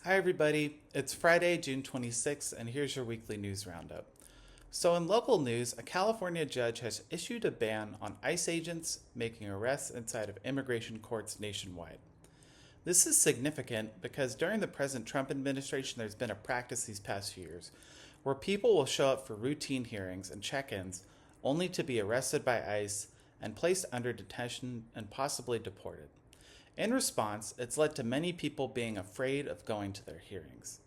Hi everybody, it's Friday, June 26th, and here's your weekly news roundup. So in local news, a California judge has issued a ban on ICE agents making arrests inside of immigration courts nationwide. This is significant because during the present Trump administration, there's been a practice these past few years where people will show up for routine hearings and check-ins only to be arrested by ICE and placed under detention and possibly deported. In response, it's led to many people being afraid of going to their hearings.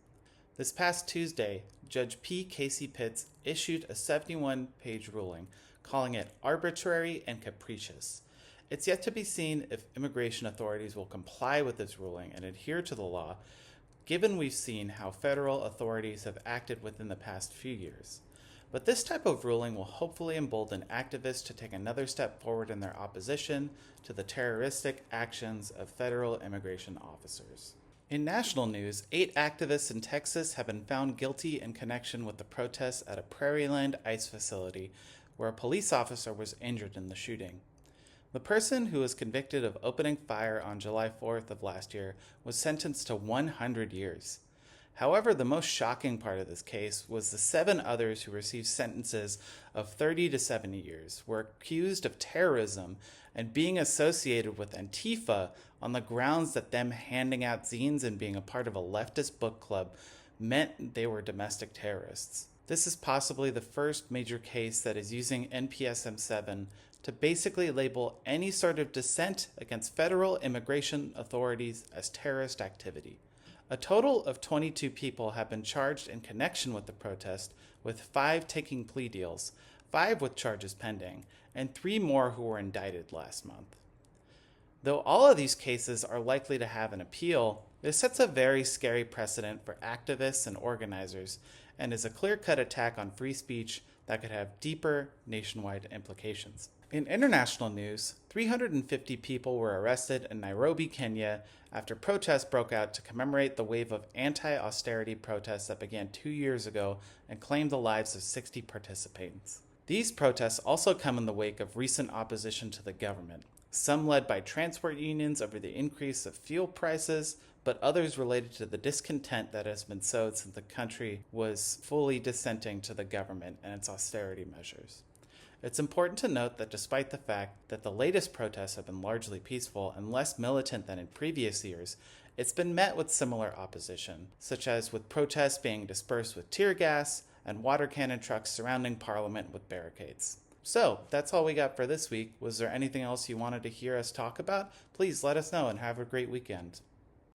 This past Tuesday, Judge P. Casey Pitts issued a 71-page ruling calling it arbitrary and capricious. It's yet to be seen if immigration authorities will comply with this ruling and adhere to the law, given we've seen how federal authorities have acted within the past few years. But this type of ruling will hopefully embolden activists to take another step forward in their opposition to the terroristic actions of federal immigration officers. In national news, 8 activists in Texas have been found guilty in connection with the protests at a Prarieland ICE facility where a police officer was injured in the shooting. The person who was convicted of opening fire on July 4th of last year was sentenced to 100 years. However, the most shocking part of this case was the 7 others who received sentences of 30 to 70 years were accused of terrorism and being associated with Antifa on the grounds that them handing out zines and being a part of a leftist book club meant they were domestic terrorists. This is possibly the first major case that is using NPSM 7 to basically label any sort of dissent against federal immigration authorities as terrorist activity. A total of 22 people have been charged in connection with the protest, with 5 taking plea deals, 5 with charges pending, and 3 more who were indicted last month. Though all of these cases are likely to have an appeal, this sets a very scary precedent for activists and organizers and is a clear-cut attack on free speech that could have deeper nationwide implications. In international news, 350 people were arrested in Nairobi, Kenya, after protests broke out to commemorate the wave of anti-austerity protests that began 2 years ago and claimed the lives of 60 participants. These protests also come in the wake of recent opposition to the government, some led by transport unions over the increase of fuel prices, but others related to the discontent that has been sowed since the country was fully dissenting to the government and its austerity measures. It's important to note that despite the fact that the latest protests have been largely peaceful and less militant than in previous years, it's been met with similar opposition, such as with protests being dispersed with tear gas and water cannon trucks surrounding Parliament with barricades. So, that's all we got for this week. Was there anything else you wanted to hear us talk about? Please let us know and have a great weekend.